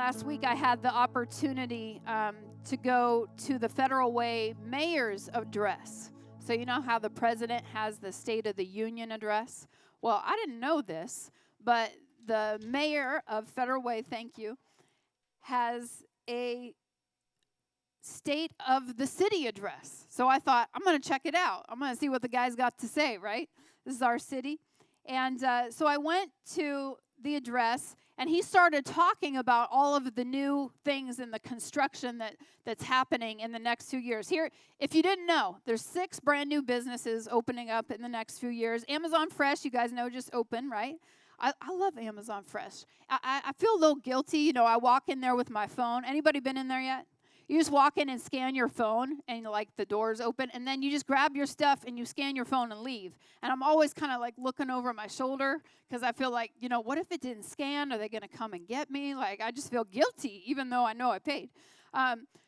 Last week, I had the opportunity to go to the Federal Way Mayor's Address. So you know how the president has the State of the Union address? Well, I didn't know this, but the mayor of Federal Way, thank you, has a State of the City address. So I thought, I'm going to check it out. I'm going to see what the guy's got to say, right? This is our city. And so I went to the address, and he started talking about all of the new things in the construction that's happening in the next few years. Here, if you didn't know, there's 6 brand new businesses opening up in the next few years. Amazon Fresh, you guys know, just opened, right? I love Amazon Fresh. I feel a little guilty. You know, I walk in there with my phone. Anybody been in there yet? You just walk in and scan your phone, and like the doors open, and then you just grab your stuff and you scan your phone and leave. And I'm always kind of like looking over my shoulder because I feel like, you know, what if it didn't scan? Are they going to come and get me? Like, I just feel guilty, even though I know I paid.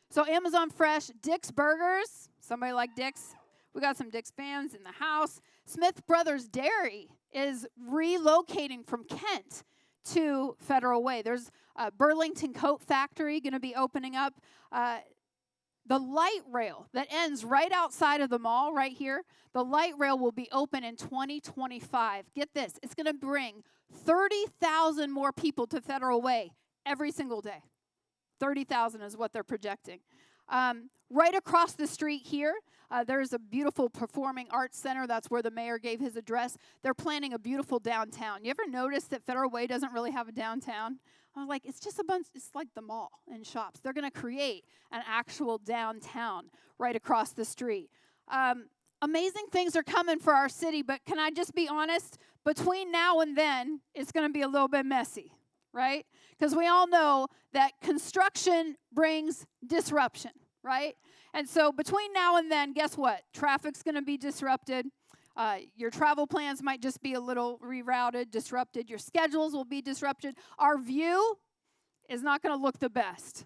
So Amazon Fresh, Dick's Burgers. Somebody like Dick's? We got some Dick's fans in the house. Smith Brothers Dairy is relocating from Kent to Federal Way. There's Burlington Coat Factory going to be opening up. The light rail that ends right outside of the mall right here, the light rail will be open in 2025. Get this, it's going to bring 30,000 more people to Federal Way every single day. 30,000 is what they're projecting. Right across the street here, there's a beautiful performing arts center. That's where the mayor gave his address. They're planning a beautiful downtown. You ever notice that Federal Way doesn't really have a downtown? I was like, it's just a bunch, it's like the mall and shops. They're going to create an actual downtown right across the street. Amazing things are coming for our city, but can I just be honest? Between now and then, it's going to be a little bit messy, right? Because we all know that construction brings disruption, right? And so between now and then, guess what? Traffic's going to be disrupted. Your travel plans might just be a little rerouted, disrupted. Your schedules will be disrupted. Our view is not going to look the best.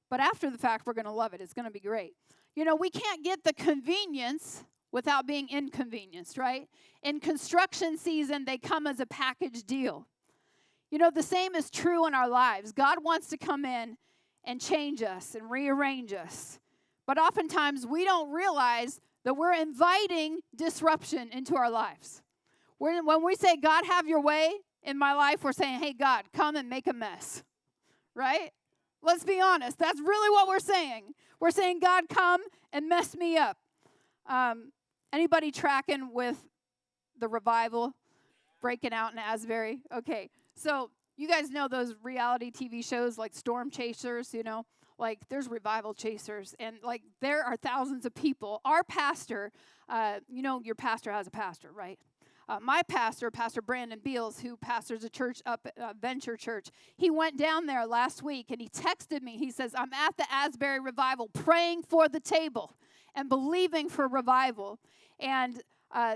But after the fact, we're going to love it. It's going to be great. You know, we can't get the convenience without being inconvenienced, right? In construction season, they come as a package deal. You know, the same is true in our lives. God wants to come in and change us and rearrange us. But oftentimes, we don't realize that we're inviting disruption into our lives. When we say, God, have your way in my life, we're saying, hey, God, come and make a mess, right? Let's be honest. That's really what we're saying. We're saying, God, come and mess me up. Anybody tracking with the revival breaking out in Asbury? Okay, so you guys know those reality TV shows like Storm Chasers, you know? Like, there's revival chasers, and, like, there are thousands of people. Our pastor, you know your pastor has a pastor, right? My pastor, Pastor Brandon Beals, who pastors a church up at Venture Church, he went down there last week, and he texted me. He says, I'm at the Asbury Revival praying for the table and believing for revival. And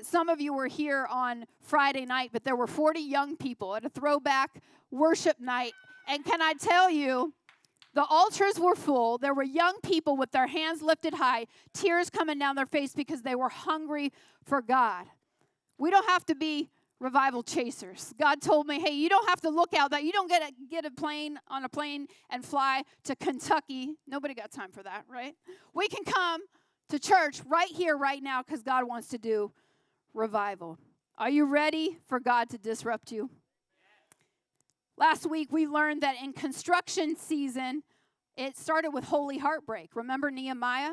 some of you were here on Friday night, but there were 40 young people at a throwback worship night. And can I tell you, the altars were full. There were young people with their hands lifted high, tears coming down their face because they were hungry for God. We don't have to be revival chasers. God told me, hey, you don't have to look out that. You don't get a plane and fly to Kentucky. Nobody got time for that, right? We can come to church right here, right now, because God wants to do revival. Are you ready for God to disrupt you? Last week, we learned that in construction season, it started with holy heartbreak. Remember Nehemiah?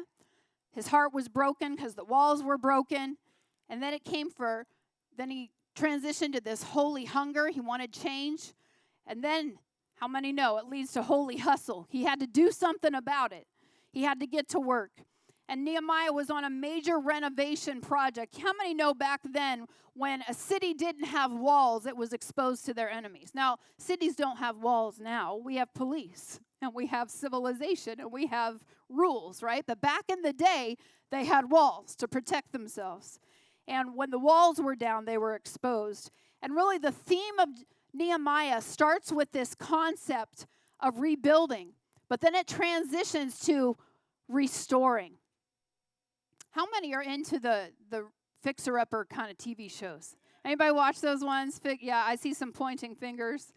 His heart was broken because the walls were broken. And then then he transitioned to this holy hunger. He wanted change. And then, how many know, it leads to holy hustle. He had to do something about it. He had to get to work. And Nehemiah was on a major renovation project. How many know back then when a city didn't have walls, it was exposed to their enemies? Now, cities don't have walls now. We have police, and we have civilization, and we have rules, right? But back in the day, they had walls to protect themselves. And when the walls were down, they were exposed. And really, the theme of Nehemiah starts with this concept of rebuilding, but then it transitions to restoring. How many are into the fixer-upper kind of TV shows? Anybody watch those ones? Yeah, I see some pointing fingers.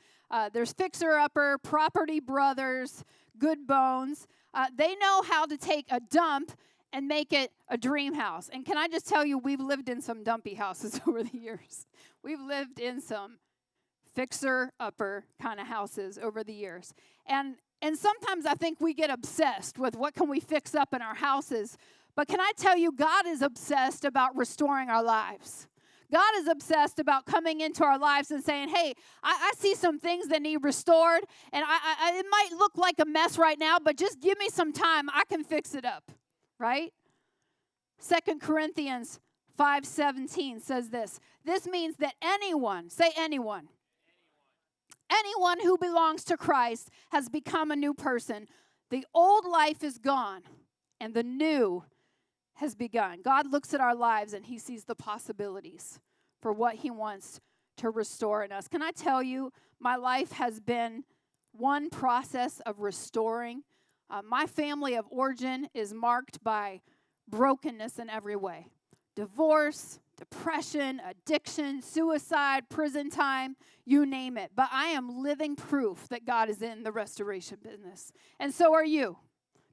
There's Fixer Upper, Property Brothers, Good Bones. They know how to take a dump and make it a dream house. And can I just tell you, we've lived in some dumpy houses over the years. We've lived in some fixer-upper kind of houses over the years. And sometimes I think we get obsessed with what can we fix up in our houses. But can I tell you, God is obsessed about restoring our lives. God is obsessed about coming into our lives and saying, hey, I see some things that need restored, and it might look like a mess right now, but just give me some time. I can fix it up, right? 2 Corinthians 5:17 says this. This means that anyone, say anyone who belongs to Christ has become a new person. The old life is gone, and the new has begun. God looks at our lives and he sees the possibilities for what he wants to restore in us. Can I tell you, my life has been one process of restoring. My family of origin is marked by brokenness in every way. Divorce, depression, addiction, suicide, prison time, you name it. But I am living proof that God is in the restoration business. And so are you,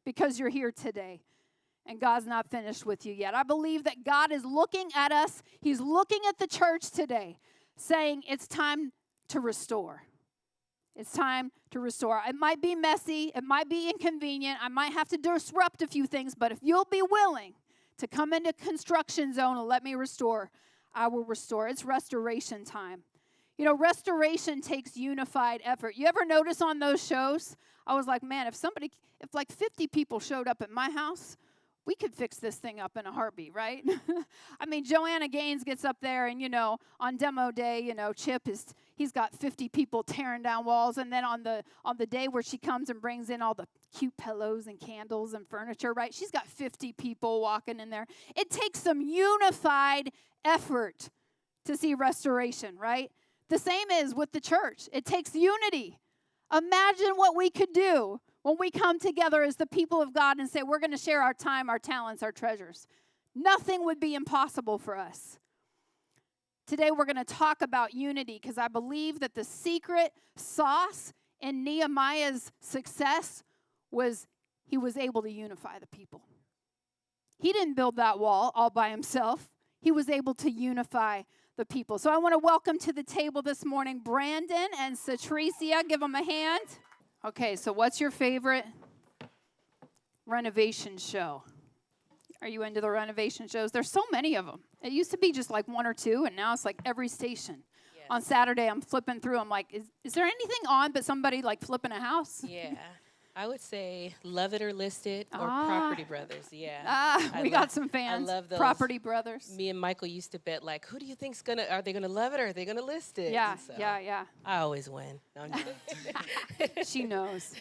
because you're here today. And God's not finished with you yet. I believe that God is looking at us. He's looking at the church today, saying it's time to restore. It's time to restore. It might be messy. It might be inconvenient. I might have to disrupt a few things. But if you'll be willing to come into construction zone and let me restore, I will restore. It's restoration time. You know, restoration takes unified effort. You ever notice on those shows? I was like, man, if like 50 people showed up at my house, we could fix this thing up in a heartbeat, right? I mean, Joanna Gaines gets up there and, on demo day, Chip he's got 50 people tearing down walls. And then on the day where she comes and brings in all the cute pillows and candles and furniture, right? She's got 50 people walking in there. It takes some unified effort to see restoration, right? The same is with the church. It takes unity. Imagine what we could do when we come together as the people of God and say, we're going to share our time, our talents, our treasures. Nothing would be impossible for us. Today we're going to talk about unity because I believe that the secret sauce in Nehemiah's success was he was able to unify the people. He didn't build that wall all by himself. He was able to unify the people. So I want to welcome to the table this morning Brandon and Cedtrecia. Give them a hand. Okay, so what's your favorite renovation show? Are you into the renovation shows? There's so many of them. It used to be just like one or two, and now it's like every station. Yes. On Saturday, I'm flipping through. I'm like, is there anything on but somebody like flipping a house? Yeah. I would say Love It or List It or Property Brothers. Yeah. We got some fans. I love those. Property Brothers. Me and Michael used to bet, like, who do you think's are they gonna love it or are they gonna list it? Yeah, so yeah. I always win. No, she knows.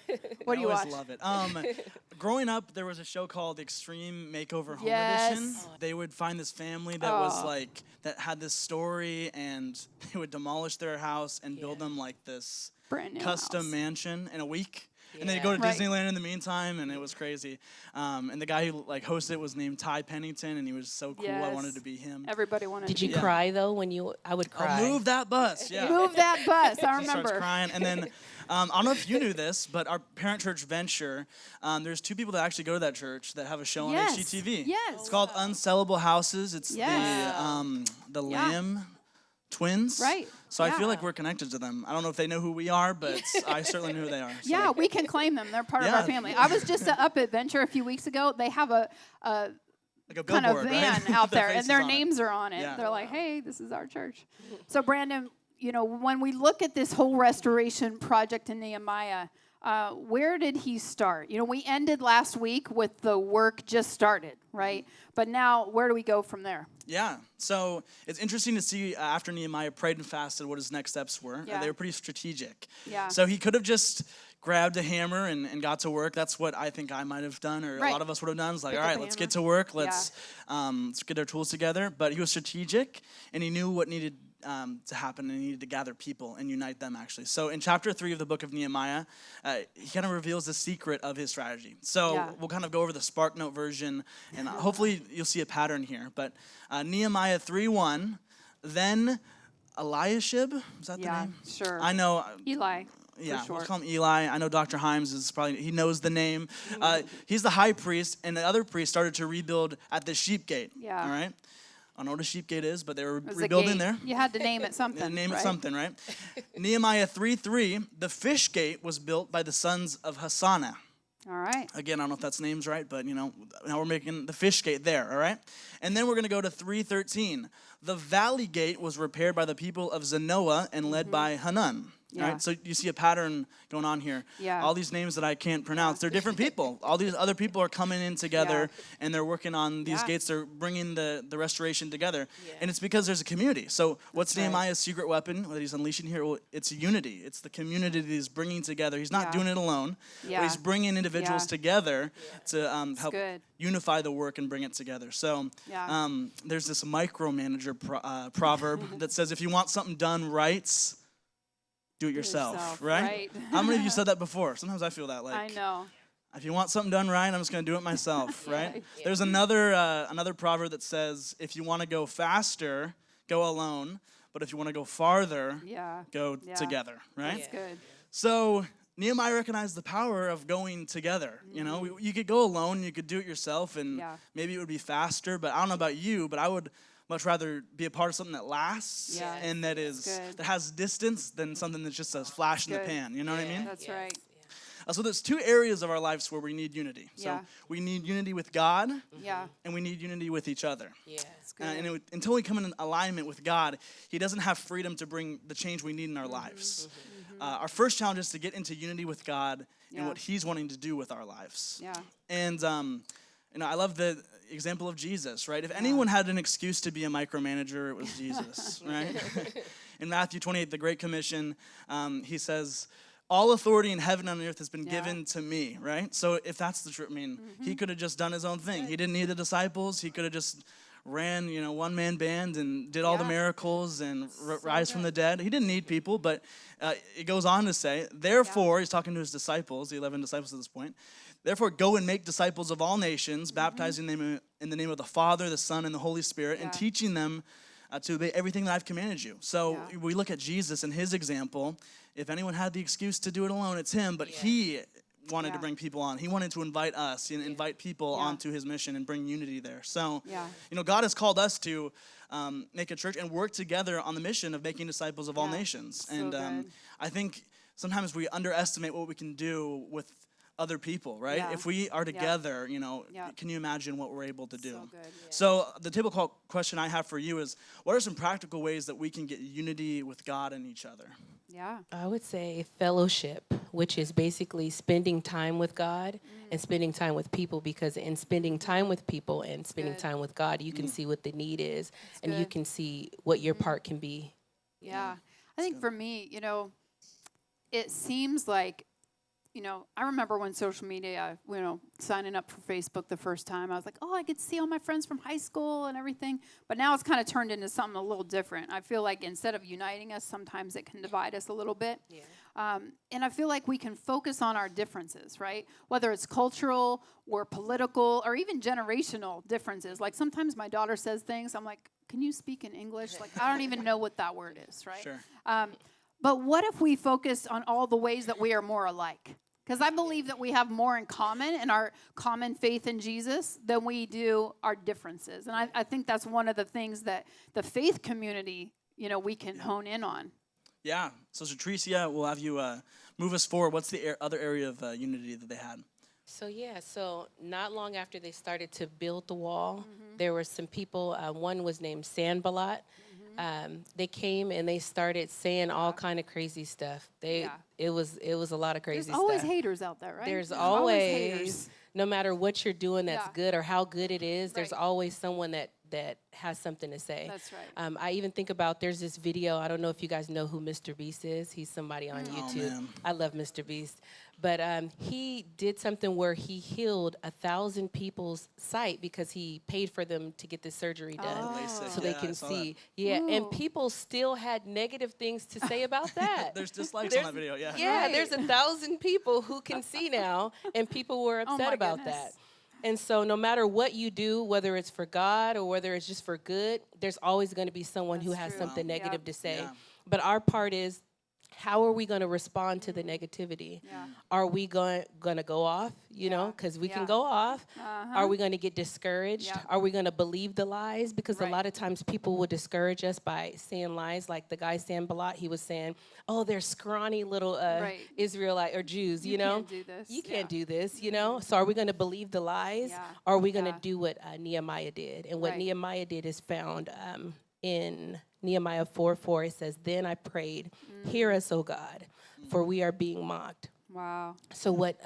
What do you watch? I always love it. Growing up, there was a show called Extreme Makeover Home Yes. Edition. They would find this family that was like, that had this story, and they would demolish their house and build them like this brand new custom house. mansion in a week. Yeah. And they'd go to Right. Disneyland in the meantime, and it was crazy. And the guy who hosted it was named Ty Pennington, and he was so cool. Yes. I wanted to be him. Everybody wanted Did to you be. cry, though, when I would cry. Oh, move that bus. Yeah. Move that bus. I She starts remember. crying. And then, I don't know if you knew this, but our parent church Venture, there's two people that actually go to that church that have a show Yes. on HGTV. Yes. It's called Unsellable Houses. It's Yes. the Yeah. Lamb twins. Right. So I Yeah. feel like we're connected to them. I don't know if they know who we are, but I certainly know who they are. So. Yeah, we can claim them. They're part of Yeah. our family. I was just up at Venture a few weeks ago. They have a Like a kind of billboard, van right? out With their there, and faces their on it. names are on it. Yeah. They're like, hey, this is our church. So, Brandon, when we look at this whole restoration project in Nehemiah, where did he start? We ended last week with the work just started, right? But now, where do we go from there? Yeah, so it's interesting to see after Nehemiah prayed and fasted what his next steps were. Yeah. They were pretty strategic. Yeah. So he could have just grabbed a hammer and got to work. That's what I think I might have done, or Right. a lot of us would have done. It's like, Pick all up right, a let's hammer. get to work. Let's get our tools together. But he was strategic, and he knew what needed to happen, and he needed to gather people and unite them, actually. So in chapter 3 of the book of Nehemiah, he kind of reveals the secret of his strategy. So we'll kind of go over the SparkNote version, and hopefully you'll see a pattern here. But Nehemiah 3:1, then Eliashib. Is that the Yeah, name? sure. I know. Eli. Yeah, for we'll short. call him Eli. I know Dr. Himes is probably, he knows the name. He's the high priest, and the other priests started to rebuild at the sheep gate. Yeah. All right? I don't know what a sheep gate is, but they were It was a rebuilding gate. there. You had to name it something. Name it right? something, right? Nehemiah 3:3, the fish gate was built by the sons of Hassanah. All right. Again, I don't know if that's names right, but now we're making the fish gate there, all right? And then we're going to go to 3:13. The valley gate was repaired by the people of Zanoah and led by Hanun. Yeah. All right, so you see a pattern going on here. Yeah. All these names that I can't pronounce, they're different people. All these other people are coming in together, Yeah. and they're working on these Yeah. gates. They're bringing the restoration together. Yeah. And it's because there's a community. So what's right. Nehemiah's secret weapon that he's unleashing here? Well, it's unity. It's the community that he's bringing together. He's not Yeah. doing it alone, Yeah. but he's bringing individuals Yeah. together to help good. unify the work and bring it together. So Yeah. there's this micromanager proverb that says, if you want something done right, do it yourself, right? How many of you said that before? Sometimes I feel that, like, I know. if you want something done right, I'm just going to do it myself, right? Yeah. There's another proverb that says, if you want to go faster, go alone, but if you want to go farther, Yeah. go Yeah. together, right? That's good. So Nehemiah recognized the power of going together. You know, you could go alone, you could do it yourself, and Yeah. maybe it would be faster. But I don't know about you, but I would much rather be a part of something that lasts Yeah. and that good. has distance than something that's just a flash in the good. pan. You know what I mean? That's Yes, right. yeah. So there's two areas of our lives where we need unity. So Yeah. we need unity with God, Yeah. and we need unity with each other. Yeah. It's good. Until we come in alignment with God, He doesn't have freedom to bring the change we need in our lives. Our first challenge is to get into unity with God and Yeah. what He's wanting to do with our lives. Yeah. And I love the example of Jesus, right? If anyone had an excuse to be a micromanager, it was Jesus, right? In Matthew 28, the Great Commission, He says, all authority in heaven and on earth has been given to me, right? So if that's the truth, I mean, He could have just done His own thing. He didn't need the disciples. He could have just ran, one-man band and did all the Yeah. miracles and rise from the dead. He didn't need people, but it goes on to say, therefore, He's talking to His disciples, the 11 disciples at this point, therefore, go and make disciples of all nations, baptizing them in the name of the Father, the Son, and the Holy Spirit, and teaching them to obey everything that I've commanded you. So we look at Jesus and His example. If anyone had the excuse to do it alone, it's Him, but He wanted to bring people on. He wanted to invite us and invite people onto His mission and bring unity there. So, God has called us to make a church and work together on the mission of making disciples of all nations. So And good. I think sometimes we underestimate what we can do with other people, right? Yeah. If we are together, Yeah. can you imagine what we're able to do? So good. So the table question I have for you is, what are some practical ways that we can get unity with God and each other? Yeah. I would say fellowship, which is basically spending time with God and spending time with people, because in spending time with people and spending good. time with God, you can see what the need is and you good. can see what your part can be. Yeah. I think for me, it seems like, I remember when social media, signing up for Facebook the first time, I was like, oh, I could see all my friends from high school and everything. But now it's kind of turned into something a little different. I feel like instead of uniting us, sometimes it can divide us a little bit. Yeah. And I feel like we can focus on our differences, right? Whether it's cultural or political or even generational differences. Like sometimes my daughter says things, I'm like, can you speak in English? Like, I don't even know what that word is, right? Sure. But what if we focused on all the ways that we are more alike? Because I believe that we have more in common in our common faith in Jesus than we do our differences. And I think that's one of the things that the faith community, we can hone in on. Yeah. So Cedtrecia, we'll have you move us forward. What's the other area of unity that they had? So not long after they started to build the wall, there were some people, one was named Sanballat. They came and they started saying all kind of crazy stuff. It was a lot of crazy There's always stuff. haters out there, right? There's always always, haters. no matter what you're doing that's Yeah. good or how good it is, there's Right. always someone that has something to say. That's right. I even think about, there's this video, I don't know if you guys know who Mr. Beast is. He's somebody on YouTube. man. I love Mr. Beast. But he did something where he healed 1,000 people's sight because he paid for them to get this surgery done. LASIK, So they yeah, I can saw see. that. Yeah, Ooh. and people still had negative things to say about that. There's dislikes on that video, yeah. Yeah, Right. there's 1,000 people who can see now, and people were Oh upset my about goodness. that. And so no matter what you do, whether it's for God or whether it's just for good, there's always going to be someone who has something negative to say. Yeah. But our part is, how are we going to respond to the negativity? Yeah. Are we going to go off, you know, because we can go off? Are we going to get discouraged? Yeah. Are we going to believe the lies? Because a Right. lot of times people will discourage us by saying lies. Like the guy Sanballat, he was saying, oh, they're scrawny little Right. Israelite or Jews, you You know. can't do this. You Yeah. can't do this, you know. So are we going to believe the lies? Yeah. Or are we going to Yeah. do what Nehemiah did? And what Right. Nehemiah did is found in Nehemiah 4:4. It says, then I prayed, hear us, O God, for we are being mocked. Wow. So what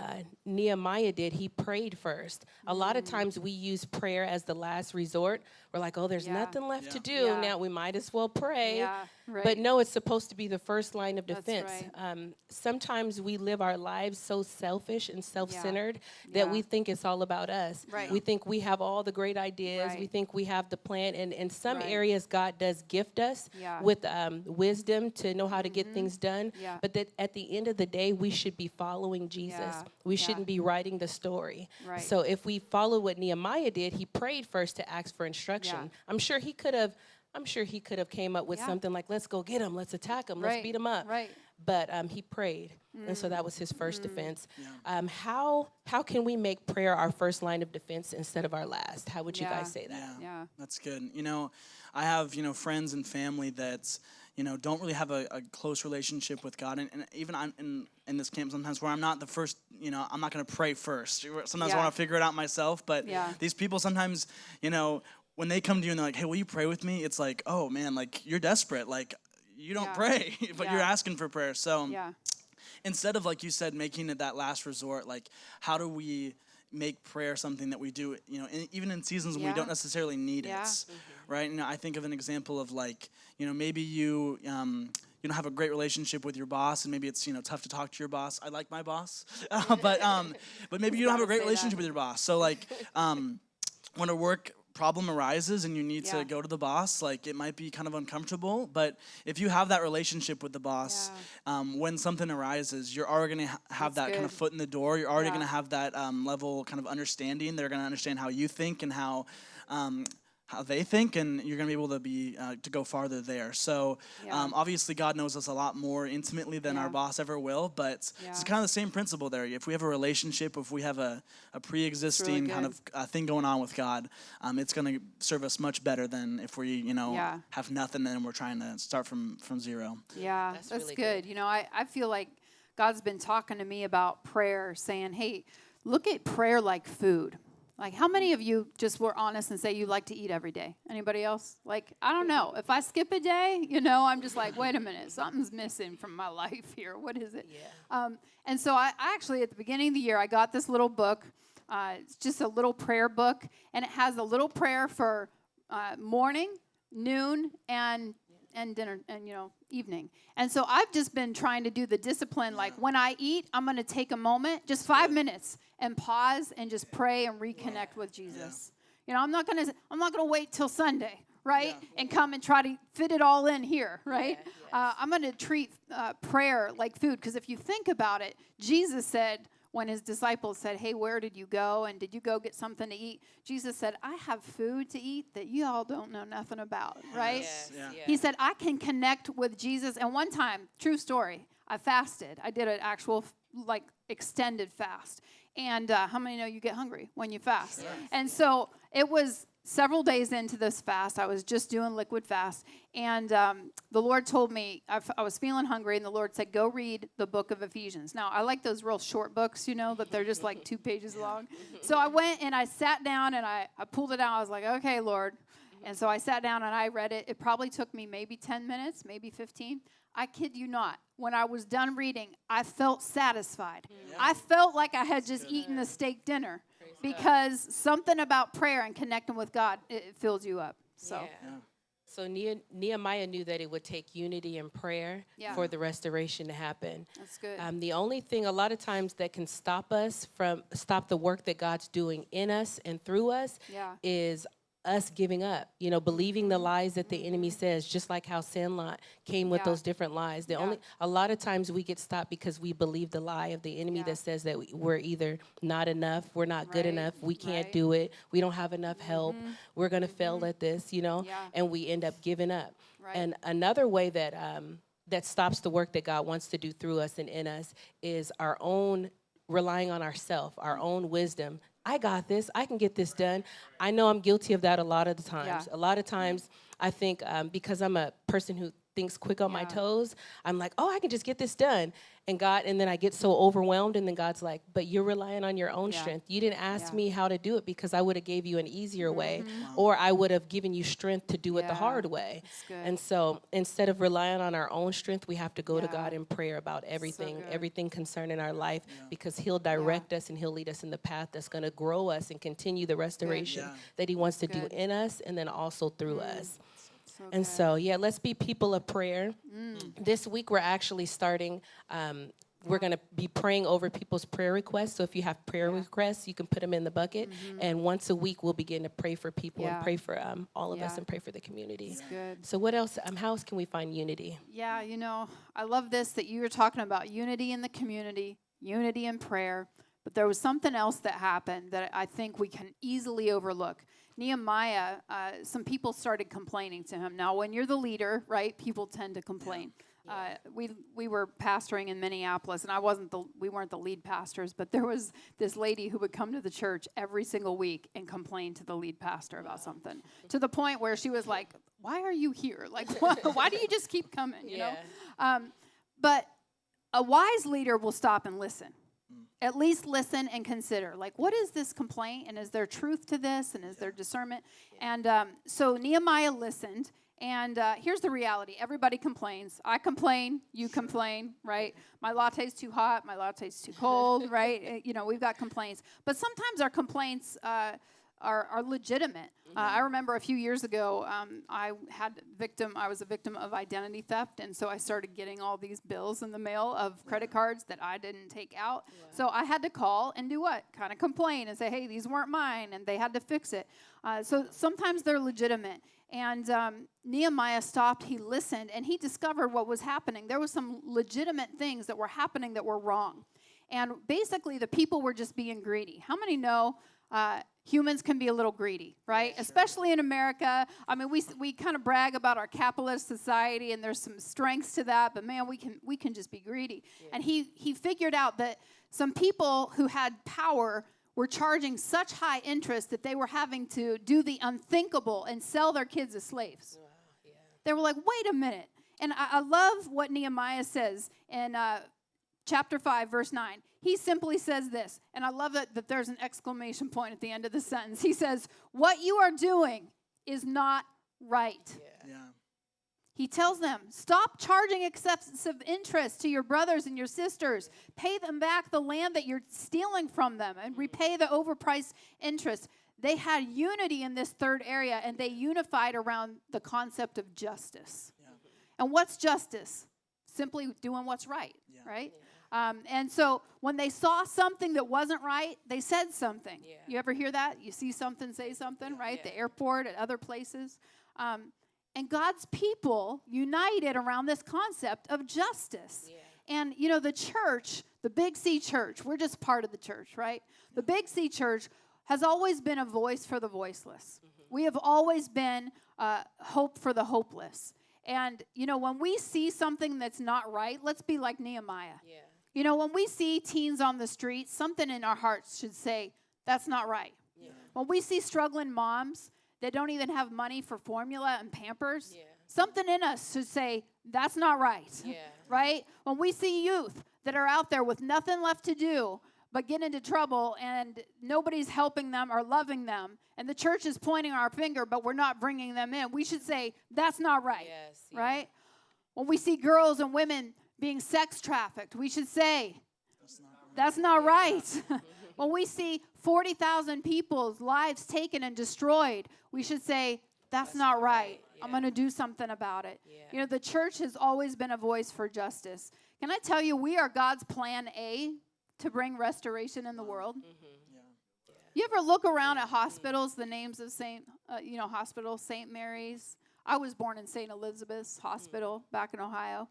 Nehemiah did, he prayed first. A lot of times we use prayer as the last resort. We're like, oh, there's Yeah. nothing left to do. Yeah. Now we might as well pray. Yeah. Right. But no, it's supposed to be the first line of That's defense. right. Sometimes we live our lives so selfish and self-centered that Yeah. we think it's all about us. Right. We think we have all the great ideas. We Right. think we have the plan. And in some Right. areas, God does gift us Yeah. with wisdom to know how to get things done. Yeah. But that at the end of the day, we should be following Jesus. Yeah. We Yeah. shouldn't be writing the story. Right. So if we follow what Nehemiah did, he prayed first to ask for instruction. Yeah. I'm sure he could have came up with Yeah. something like, let's go get him, let's attack him, let's Right. beat him up. Right. But he prayed, and so that was his first defense. Yeah. How can we make prayer our first line of defense instead of our last? How would you Yeah. guys say that? Yeah. That's good. You know, I have, friends and family that, don't really have a close relationship with God. And even I'm in this camp sometimes where I'm not the first, I'm not going to pray first. Sometimes I Yeah. want to figure it out myself. But Yeah. these people sometimes, when they come to you and they're like, hey, will you pray with me? It's like, oh, man, like, you're desperate. Like, you don't Yeah. pray, but you're Yeah. asking for prayer. So Yeah. instead of, like you said, making it that last resort, like, how do we make prayer something that we do, even in seasons when we Yeah. don't necessarily need Yeah. it, right? I think of an example of, like, maybe you don't have a great relationship with your boss, and maybe it's tough to talk to your boss. I like my boss, but maybe you don't have a great relationship with your boss. So like when a work problem arises and you need Yeah. to go to the boss, like, it might be kind of uncomfortable, but if you have that relationship with the boss, when something arises, you're already going to have That's that kind of good. foot in the door. You're already Yeah. going to have that level kind of understanding. They're going to understand how you think and how they think, and you're going to be able to to go farther there. So Yeah. obviously God knows us a lot more intimately than our Yeah. boss ever will, but Yeah. it's kind of the same principle there. If we have a relationship, if we have a pre-existing kind good. of thing going on with God, it's going to serve us much better than if we, Yeah. have nothing and we're trying to start from zero. Yeah, That's that's really good. good. I feel like God's been talking to me about prayer, saying, hey, look at prayer like food. Like, how many of you just were honest and say you like to eat every day? Anybody else? Like, I don't know. If I skip a day, I'm just like, wait a minute, something's missing from my life here. What is it? Yeah. And so I actually, at the beginning of the year, I got this little book. It's just a little prayer book, and it has a little prayer for morning, noon, and dinner, and evening. And so I've just been trying to do the discipline, like when I eat, I'm going to take a moment, just 5 minutes, and pause and just pray and reconnect with Jesus. I'm not going to wait till Sunday, right? And come and try to fit it all in here, right? I'm going to treat prayer like food, because if you think about it, Jesus said, when his disciples said, hey, where did you go? And did you go get something to eat? Jesus said, I have food to eat that you all don't know nothing about, right? Yes, Yeah. yeah. He said, I can connect with Jesus. And one time, true story, I fasted. I did an actual, extended fast. And how many know you get hungry when you fast? Sure. And so it was several days into this fast. I was just doing liquid fast. And the Lord told me, I was feeling hungry, and the Lord said, go read the book of Ephesians. Now, I like those real short books, that they're just like 2 pages long. So I went and I sat down and I pulled it out. I was like, okay, Lord. And so I sat down and I read it. It probably took me maybe 10 minutes, maybe 15. I kid you not. When I was done reading, I felt satisfied. Yeah. I felt like I had just eaten a steak dinner, because something about prayer and connecting with God, it fills you up. So, Yeah. So Nehemiah knew that it would take unity and prayer Yeah. for the restoration to happen. that's good. The only thing a lot of times that can stop the work that God's doing in us and through us Yeah. is us giving up, believing the lies that the enemy says, just like how Sandlot came with those different lies. A lot of times we get stopped because we believe the lie of the enemy that says that we're either not enough, we're not good enough, we can't do it, we don't have enough help, we're going to fail at this, and we end up giving up. Right. And another way that that stops the work that God wants to do through us and in us is our own relying on ourselves, our own wisdom. I got this. I can get this done. I know I'm guilty of that a lot of the times. A lot of times I think because I'm a person who thinks quick on my toes, I'm like, oh, I can just get this done. And then I get so overwhelmed, and then God's like, but you're relying on your own strength. You didn't ask me how to do it because I would have gave you an easier way, or I would have given you strength to do it the hard way. And so instead of relying on our own strength, we have to go to God in prayer about everything concerning our life, because he'll direct us and he'll lead us in the path that's going to grow us and continue the restoration that he wants to do in us and then also through us. So, let's be people of prayer. This week, we're actually starting, we're going to be praying over people's prayer requests. So if you have prayer requests, you can put them in the bucket. And once a week, we'll begin to pray for people and pray for all of us and pray for the community. That's good. So what else? How else can we find unity? Yeah, I love this, that you were talking about unity in the community, unity in prayer. But there was something else that happened that I think we can easily overlook. Nehemiah, some people started complaining to him. Now, when you're the leader, right, people tend to complain. We were pastoring in Minneapolis, and we weren't the lead pastors, but there was this lady who would come to the church every single week and complain to the lead pastor about something, to the point where she was like, "Why are you here? Like, why do you just keep coming?" You know. But a wise leader will stop and listen. At least listen and consider, like, what is this complaint, and is there truth to this, and is there discernment? And so Nehemiah listened, and here's the reality. Everybody complains. I complain. You complain, right? My latte's too hot. My latte's too cold, right? We've got complaints. But sometimes our complaints are legitimate. I remember a few years ago, I was a victim of identity theft, and so I started getting all these bills in the mail of credit cards that I didn't take out. So I had to call and do what? Kind of complain and say, hey, these weren't mine, and they had to fix it. So sometimes they're legitimate. And Nehemiah stopped, he listened, and he discovered what was happening. There was some legitimate things that were happening that were wrong. And basically, the people were just being greedy. How many know humans can be a little greedy, right? Yeah, sure. Especially in America. I mean, we kind of brag about our capitalist society, and there's some strengths to that, but man, we can just be greedy. Yeah. And he figured out that some people who had power were charging such high interest that they were having to do the unthinkable and sell their kids as slaves. Wow, yeah. They were like, wait a minute. And I love what Nehemiah says in chapter 5, verse 9. He simply says this, and I love it that there's an exclamation point at the end of the sentence. He says, what you are doing is not right. Yeah. He tells them, stop charging excessive interest to your brothers and your sisters. Pay them back the land that you're stealing from them and repay the overpriced interest. They had unity in this third area, and they unified around the concept of justice. Yeah. And what's justice? Simply doing what's right, right? Yeah. And so when they saw something that wasn't right, they said something. Yeah. You ever hear that? You see something, say something, right? Yeah. The airport, at other places. And God's people united around this concept of justice. Yeah. And, the church, the Big C church, we're just part of the church, right? The Big C church has always been a voice for the voiceless. Mm-hmm. We have always been hope for the hopeless. And, when we see something that's not right, let's be like Nehemiah. Yeah. When we see teens on the streets, something in our hearts should say, that's not right. Yeah. When we see struggling moms that don't even have money for formula and Pampers, something in us should say, that's not right. Yeah. Right? When we see youth that are out there with nothing left to do but get into trouble and nobody's helping them or loving them, and the church is pointing our finger, but we're not bringing them in, we should say, that's not right. Yes, yeah. Right? When we see girls and women being sex trafficked, we should say, that's not right. When we see 40,000 people's lives taken and destroyed, we should say, that's not right. Yeah. I'm going to do something about it. Yeah. The church has always been a voice for justice. Can I tell you, we are God's plan A to bring restoration in the world? Mm-hmm. Yeah. You ever look around at hospitals, the names of hospitals, St. Mary's? I was born in St. Elizabeth's Hospital back in Ohio.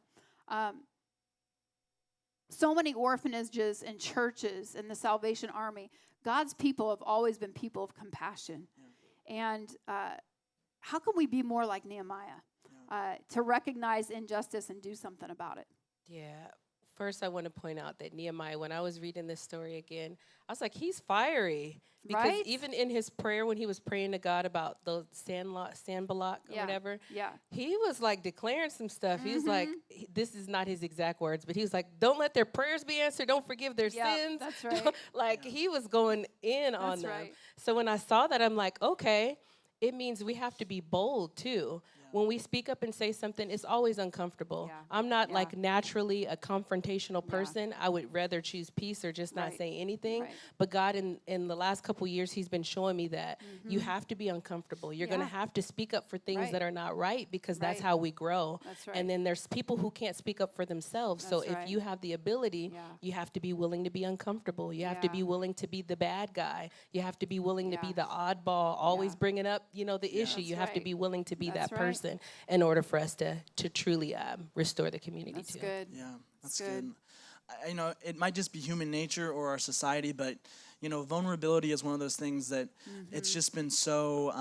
So many orphanages and churches in the Salvation Army. God's people have always been people of compassion. Yeah. And how can we be more like Nehemiah to recognize injustice and do something about it? Yeah. First, I want to point out that Nehemiah, when I was reading this story again, I was like, he's fiery. Because even in his prayer, when he was praying to God about the Sanballat or whatever, he was like declaring some stuff. Mm-hmm. He was like, this is not his exact words, but he was like, don't let their prayers be answered. Don't forgive their sins. That's right. He was going in on them. Right. So when I saw that, I'm like, okay, it means we have to be bold too. When we speak up and say something, it's always uncomfortable. Yeah. I'm not like naturally a confrontational person. Yeah. I would rather choose peace or just not say anything. Right. But God, in the last couple years, he's been showing me that you have to be uncomfortable. You're going to have to speak up for things that are not right because that's how we grow. That's right. And then there's people who can't speak up for themselves. That's so if you have the ability, you have to be willing to be uncomfortable. You have to be willing to be the bad guy. You have to be willing to be the oddball, always bringing up, the issue. You have to be willing to be that person. In order for us to truly restore the community. That's good. Yeah, that's good. It might just be human nature or our society, but vulnerability is one of those things that it's just been so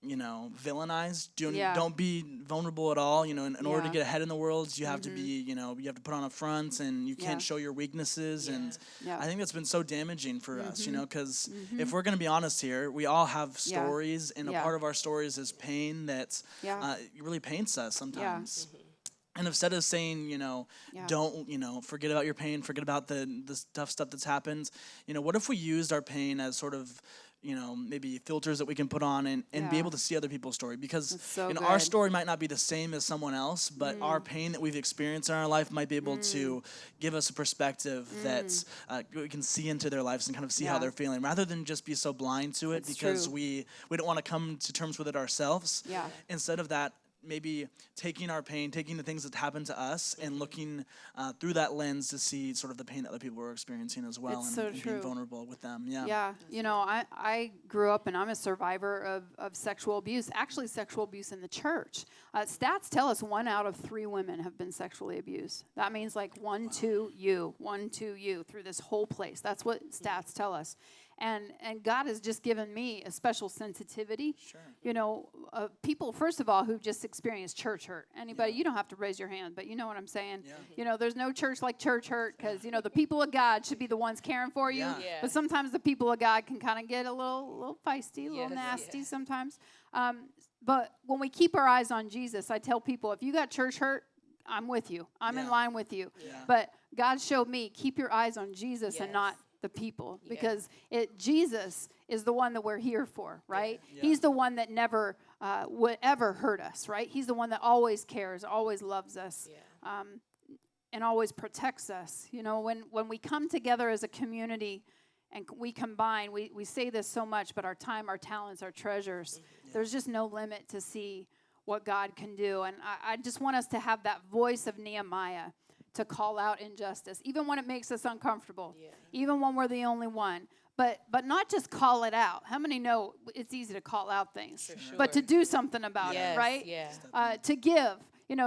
villainized. Don't be vulnerable at all. In order to get ahead in the world, you have to be, you have to put on a front, and you can't show your weaknesses. And I think that's been so damaging for us, because if we're going to be honest here, we all have stories, and a part of our stories is pain that really paints us sometimes. Yeah. And instead of saying, don't, forget about your pain, forget about the tough stuff that's happened, what if we used our pain as sort of, maybe filters that we can put on and be able to see other people's story, because our story might not be the same as someone else, but our pain that we've experienced in our life might be able to give us a perspective that we can see into their lives and kind of see how they're feeling, rather than just be so blind to it because we don't want to come to terms with it ourselves. Instead of that, maybe taking our pain, taking the things that happen to us, and looking through that lens to see sort of the pain that other people are experiencing as well, and being vulnerable with them. Yeah. I grew up, and I'm a survivor of sexual abuse, actually sexual abuse in the church. Stats tell us 1 out of 3 women have been sexually abused. That means like 1 to you through this whole place. That's what stats tell us. And God has just given me a special sensitivity. Sure. People, first of all, who've just experienced church hurt. Anybody, you don't have to raise your hand, but you know what I'm saying. Yeah. There's no church like church hurt, because, the people of God should be the ones caring for you. Yeah. But sometimes the people of God can kind of get a little feisty, a little nasty sometimes. But when we keep our eyes on Jesus, I tell people, if you got church hurt, I'm with you. I'm in line with you. Yeah. But God showed me, keep your eyes on Jesus and not the people, because Jesus is the one that we're here for, right? Yeah. He's the one that never would ever hurt us, right? He's the one that always cares, always loves us, and always protects us. When we come together as a community and we combine, we say this so much, but our time, our talents, our treasures, there's just no limit to see what God can do. And I just want us to have that voice of Nehemiah, to call out injustice, even when it makes us uncomfortable, even when we're the only one. But not just call it out. How many know it's easy to call out things, but to do something about it, right? Yeah. To give.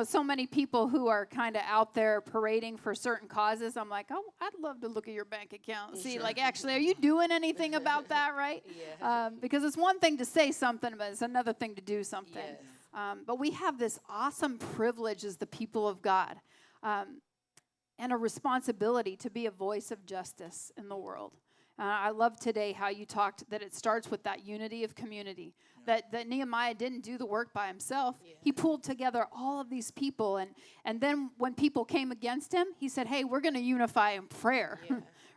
So many people who are kind of out there parading for certain causes, I'm like, oh, I'd love to look at your bank account and see, actually, are you doing anything about that, right? Because it's one thing to say something, but it's another thing to do something. Yes. But we have this awesome privilege as the people of God. And a responsibility to be a voice of justice in the world. I love today how you talked that it starts with that unity of community, that Nehemiah didn't do the work by himself. He pulled together all of these people, and then when people came against him, he said, hey, we're going to unify in prayer,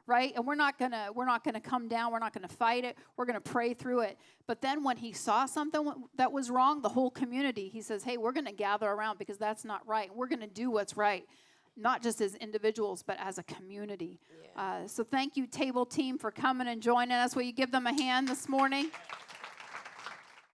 right? And we're not gonna come down, we're not gonna fight it, we're gonna pray through it. But then when he saw something that was wrong, the whole community, he says, hey, we're going to gather around because that's not right. We're going to do what's right. Not just as individuals, but as a community. So thank you, table team, for coming and joining us. Will you give them a hand this morning?